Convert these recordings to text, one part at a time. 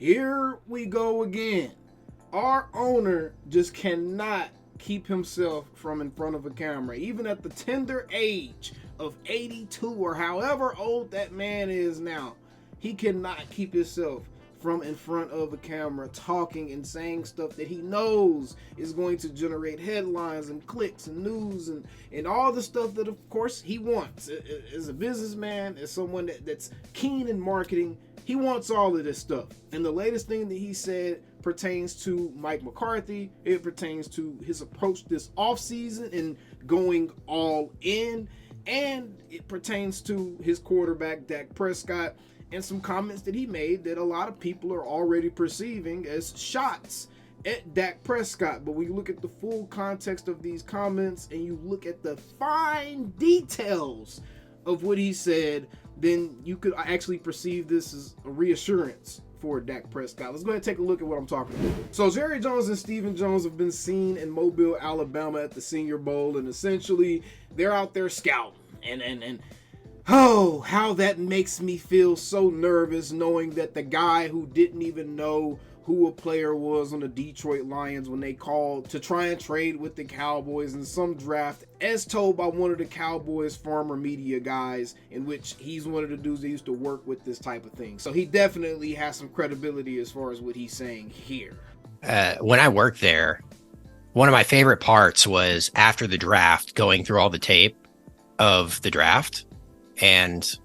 Here we go again. Our owner just cannot keep himself from in front of a camera, even at the tender age of 82 or however old that man is now. He cannot keep himself from in front of a camera talking and saying stuff that he knows is going to generate headlines and clicks and news and all the stuff that of course he wants. As a businessman, as someone that's keen in marketing, he wants all of this stuff. And the latest thing that he said pertains to Mike McCarthy. It pertains to his approach this offseason and going all in. And it pertains to his quarterback, Dak Prescott, and some comments that he made that a lot of people are already perceiving as shots at Dak Prescott. But when you look at the full context of these comments and you look at the fine details of what he said, then you could actually perceive this as a reassurance for Dak Prescott. Let's go ahead and take a look at what I'm talking about. So Jerry Jones and Stephen Jones have been seen in Mobile, Alabama at the Senior Bowl, and essentially they're out there scouting. And oh, how that makes me feel so nervous knowing that the guy who didn't even know who a player was on the Detroit Lions when they called to try and trade with the Cowboys in some draft, as told by one of the Cowboys former media guys, in which he's one of the dudes that used to work with this type of thing. So he definitely has some credibility as far as what he's saying here. When I worked there, one of my favorite parts was after the draft, going through all the tape of the draft and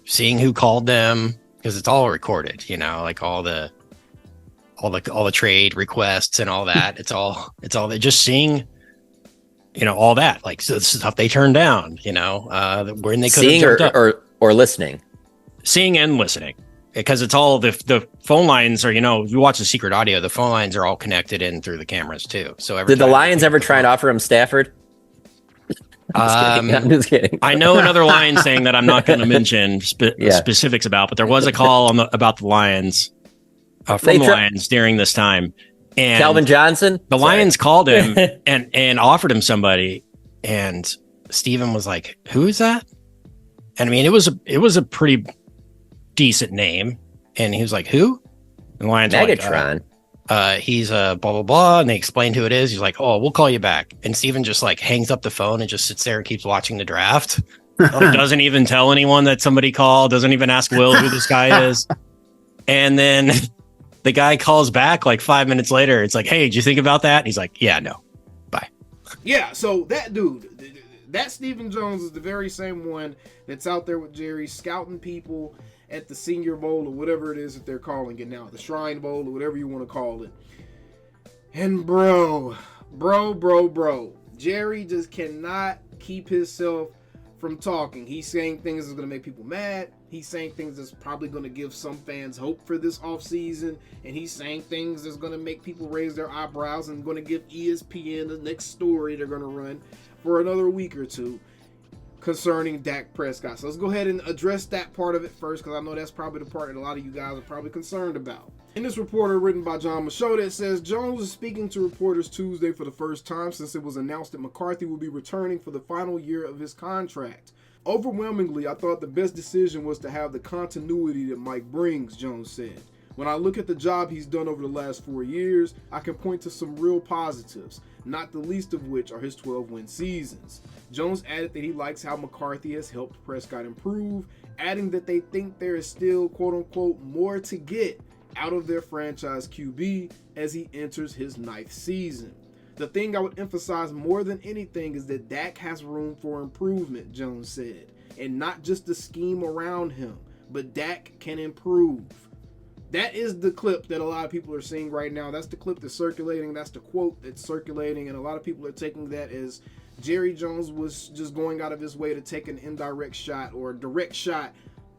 seeing who called them, because it's all recorded, you know, like all the trade requests and all that. It's all just seeing, you know, all that, like, so the stuff they turned down, you know, when they could seeing or listening, seeing and listening, because it's all the phone lines are, you know, you watch the secret audio, the phone lines are all connected in through the cameras too. So did the Lions ever try and offer him Stafford? I'm just kidding. I know another line saying that I'm not going to mention specifics about, but there was a call about the Lions from the Lions during this time. And Calvin Johnson, the Lions called him and offered him somebody, and Steven was like, "Who is that?" And I mean, it was a pretty decent name, and he was like, "Who?" And the Lions Megatron. Were like, he's a blah blah blah, and they explained who it is. He's like, "Oh, we'll call you back." And Steven just like hangs up the phone and just sits there and keeps watching the draft. Like, doesn't even tell anyone that somebody called. Doesn't even ask Will who this guy is. And then the guy calls back like 5 minutes later. It's like, "Hey, did you think about that?" And he's like, "Yeah, no, bye." Yeah, so that dude, that Stephen Jones is the very same one that's out there with Jerry scouting people at the Senior Bowl or whatever it is that they're calling it now, the Shrine Bowl or whatever you want to call it. And bro, Jerry just cannot keep himself from talking. He's saying things that's going to make people mad. He's saying things that's probably going to give some fans hope for this offseason. And he's saying things that's going to make people raise their eyebrows and going to give ESPN the next story they're going to run for another week or two concerning Dak Prescott. So let's go ahead and address that part of it first, because I know that's probably the part that a lot of you guys are probably concerned about. In this report written by John Machota, it says, Jones is speaking to reporters Tuesday for the first time since it was announced that McCarthy will be returning for the final year of his contract. Overwhelmingly, I thought the best decision was to have the continuity that Mike brings, Jones said. When I look at the job he's done over the last 4 years, I can point to some real positives, not the least of which are his 12-win seasons. Jones added that he likes how McCarthy has helped Prescott improve, adding that they think there is still, quote-unquote, more to get out of their franchise QB as he enters his 9th season. The thing I would emphasize more than anything is that Dak has room for improvement, Jones said, and not just the scheme around him, but Dak can improve. That is the clip that a lot of people are seeing right now. That's the clip that's circulating. That's the quote that's circulating, and a lot of people are taking that as Jerry Jones was just going out of his way to take an indirect shot or a direct shot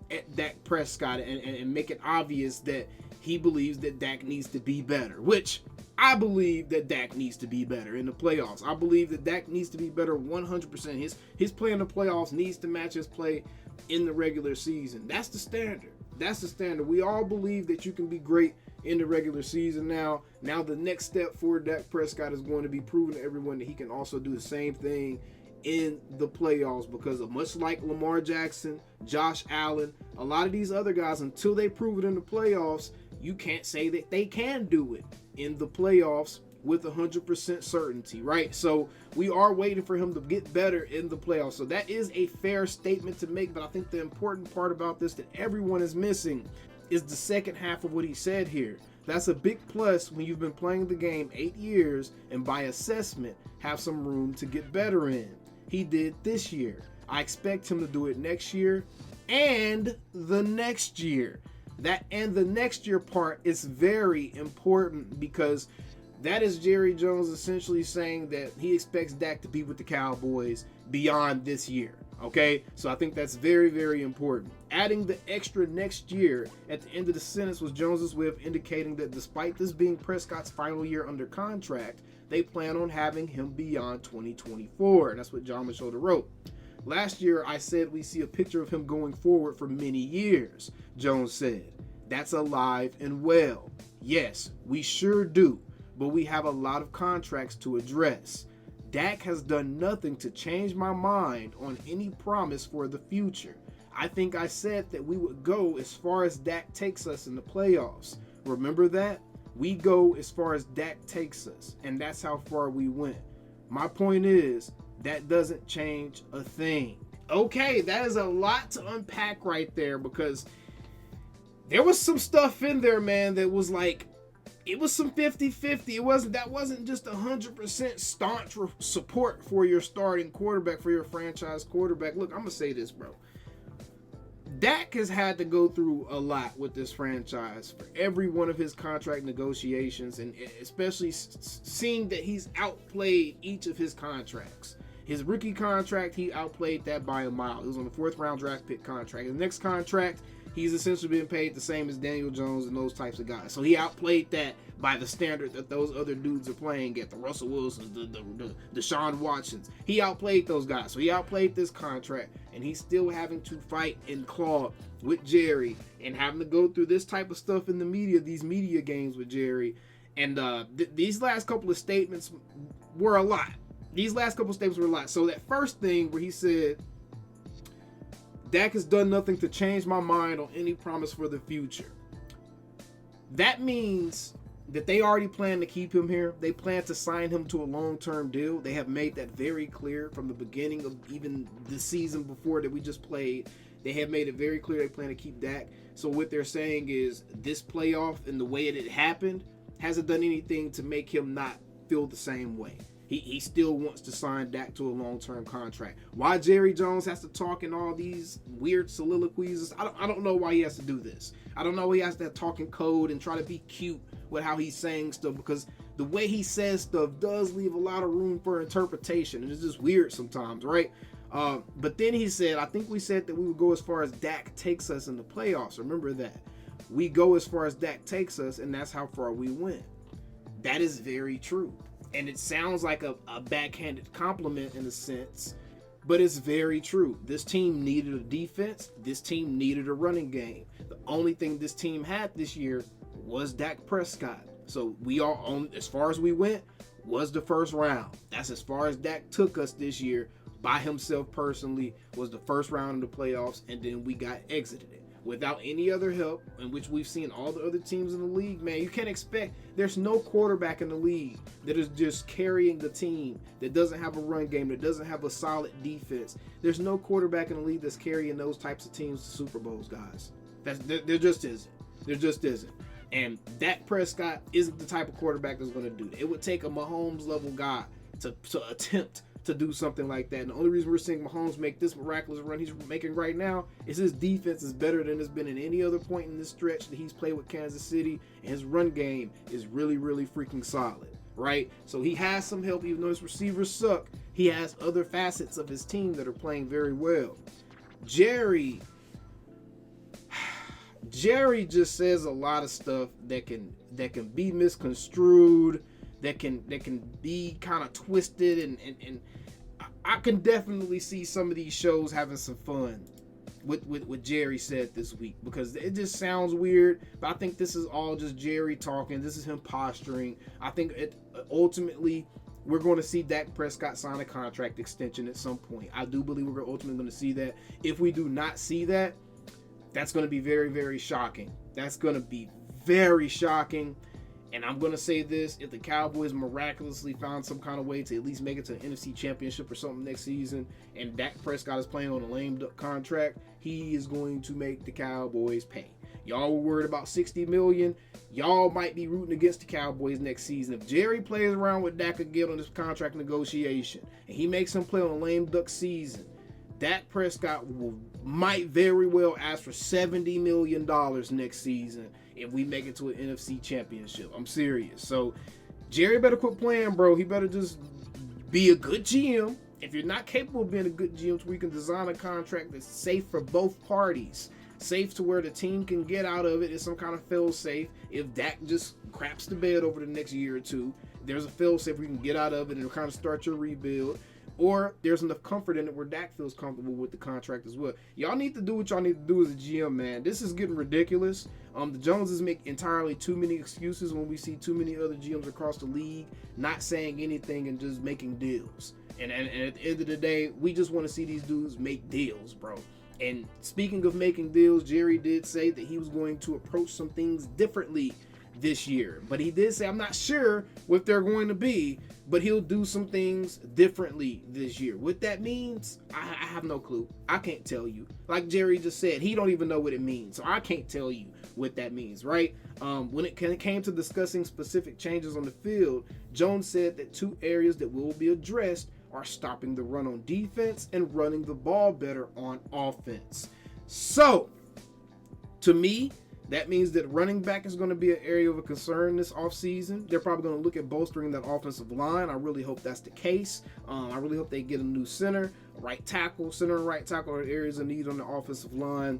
at Dak Prescott and make it obvious that he believes that Dak needs to be better, which I believe that Dak needs to be better in the playoffs. I believe that Dak needs to be better 100%. His play in the playoffs needs to match his play in the regular season. That's the standard. That's the standard. We all believe that you can be great in the regular season now. Now the next step for Dak Prescott is going to be proving to everyone that he can also do the same thing in the playoffs, because of much like Lamar Jackson, Josh Allen, a lot of these other guys, until they prove it in the playoffs, you can't say that they can do it in the playoffs with 100% certainty, right? So we are waiting for him to get better in the playoffs. So that is a fair statement to make, but I think the important part about this that everyone is missing is the second half of what he said here. That's a big plus when you've been playing the game 8 years and by assessment have some room to get better in. He did this year. I expect him to do it next year and the next year. That and the next year part is very important because that is Jerry Jones essentially saying that he expects Dak to be with the Cowboys beyond this year. Okay, so I think that's very, very important. Adding the extra next year at the end of the sentence was Jones's way of indicating that despite this being Prescott's final year under contract, they plan on having him beyond 2024. And that's what John Machota wrote. Last year, I said we see a picture of him going forward for many years, Jones said. That's alive and well. Yes, we sure do, but we have a lot of contracts to address. Dak has done nothing to change my mind on any promise for the future. I think I said that we would go as far as Dak takes us in the playoffs. Remember that? We go as far as Dak takes us, and that's how far we went. My point is, that doesn't change a thing. Okay, that is a lot to unpack right there because there was some stuff in there, man, that was like, it was some 50-50. That wasn't just 100% staunch support for your starting quarterback, for your franchise quarterback. Look, I'm going to say this, bro. Dak has had to go through a lot with this franchise for every one of his contract negotiations, and especially seeing that he's outplayed each of his contracts. His rookie contract, he outplayed that by a mile. It was on the 4th round draft pick contract. His next contract, he's essentially being paid the same as Daniel Jones and those types of guys. So he outplayed that by the standard that those other dudes are playing at, the Russell Wilsons, the Deshaun Watsons. He outplayed those guys. So he outplayed this contract, and he's still having to fight and claw with Jerry and having to go through this type of stuff in the media, these media games with Jerry. And these last couple of statements were a lot. So that first thing where he said, Dak has done nothing to change my mind on any promise for the future. That means that they already plan to keep him here. They plan to sign him to a long-term deal. They have made that very clear from the beginning of even the season before that we just played. They have made it very clear they plan to keep Dak. So what they're saying is this playoff and the way it happened hasn't done anything to make him not feel the same way. He still wants to sign Dak to a long-term contract. Why Jerry Jones has to talk in all these weird soliloquies, I don't know why he has to do this. I don't know why he has to talk in code and try to be cute with how he's saying stuff, because the way he says stuff does leave a lot of room for interpretation, and it's just weird sometimes, right? But then he said, I think we said that we would go as far as Dak takes us in the playoffs. Remember that. We go as far as Dak takes us, and that's how far we went. That is very true. And it sounds like a backhanded compliment in a sense, but it's very true. This team needed a defense. This team needed a running game. The only thing this team had this year was Dak Prescott. So we are on, as far as we went, was the first round. That's as far as Dak took us this year by himself personally, was the first round of the playoffs, and then we got exited it. Without any other help, in which we've seen all the other teams in the league, man, you can't expect, there's no quarterback in the league that is just carrying the team, that doesn't have a run game, that doesn't have a solid defense. There's no quarterback in the league that's carrying those types of teams to Super Bowls, guys. There just isn't. There just isn't. And Dak Prescott isn't the type of quarterback that's going to do that. It would take a Mahomes level guy to attempt to do something like that. And the only reason we're seeing Mahomes make this miraculous run he's making right now is his defense is better than it's been at any other point in this stretch that he's played with Kansas City, and his run game is really, really freaking solid, right? So he has some help. Even though his receivers suck, he has other facets of his team that are playing very well. Jerry just says a lot of stuff that can be misconstrued, that can be kind of twisted, and I can definitely see some of these shows having some fun with what Jerry said this week, because it just sounds weird, but I think this is all just Jerry talking. This is him posturing. I think ultimately we're going to see Dak Prescott sign a contract extension at some point. I do believe we're ultimately going to see that. If we do not see that, that's going to be very, very shocking. That's going to be very shocking. And I'm going to say this, if the Cowboys miraculously found some kind of way to at least make it to the NFC Championship or something next season, and Dak Prescott is playing on a lame duck contract, he is going to make the Cowboys pay. Y'all were worried about $60 million. Y'all might be rooting against the Cowboys next season. If Jerry plays around with Dak again on this contract negotiation, and he makes him play on a lame duck season, Dak Prescott might very well ask for $70 million next season if we make it to an NFC Championship. I'm serious. So Jerry better quit playing, bro. He better just be a good GM. If you're not capable of being a good GM, so we can design a contract that's safe for both parties, safe to where the team can get out of it, is some kind of fail-safe. If Dak just craps the bed over the next year or two, there's a fail-safe where you can get out of it and kind of start your rebuild. Or there's enough comfort in it where Dak feels comfortable with the contract as well. Y'all need to do what y'all need to do as a GM, man. This is getting ridiculous. The Joneses make entirely too many excuses when we see too many other GMs across the league not saying anything and just making deals. And at the end of the day, we just want to see these dudes make deals, bro. And speaking of making deals, Jerry did say that he was going to approach some things differently this year. But he did say, I'm not sure what they're going to be, but he'll do some things differently this year. What that means, I have no clue. I can't tell you. Like Jerry just said, he don't even know what it means. So I can't tell you what that means, right? When it came to discussing specific changes on the field, Jones said that two areas that will be addressed are stopping the run on defense and running the ball better on offense. So, to me, that means that running back is going to be an area of a concern this offseason. They're probably going to look at bolstering that offensive line. I really hope that's the case. I really hope they get a new center, a right tackle. Center and right tackle are areas of need on the offensive line.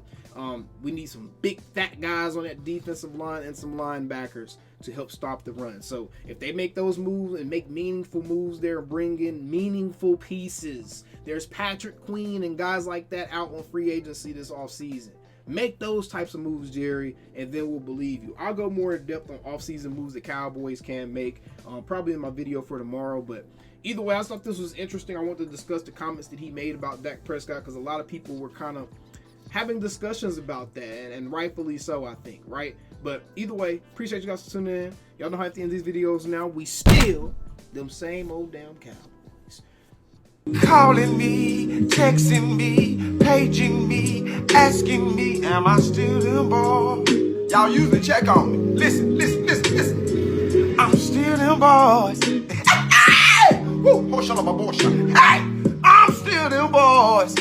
We need some big, fat guys on that defensive line and some linebackers to help stop the run. So if they make those moves and make meaningful moves there and bring in meaningful pieces, there's Patrick Queen and guys like that out on free agency this offseason. Make those types of moves, Jerry, and then we'll believe you. I'll go more in depth on offseason moves the Cowboys can make, probably in my video for tomorrow. But either way, I thought this was interesting. I wanted to discuss the comments that he made about Dak Prescott because a lot of people were kind of having discussions about that, and rightfully so, I think, right? But either way, appreciate you guys for tuning in. Y'all know how at the end of these videos now, we still them same old damn Cowboys. Calling me, texting me, paging me, asking me, am I still them boy? Y'all usually check on me. Listen. I'm still them boys. Hey! Woo! Hey! I'm still them boys.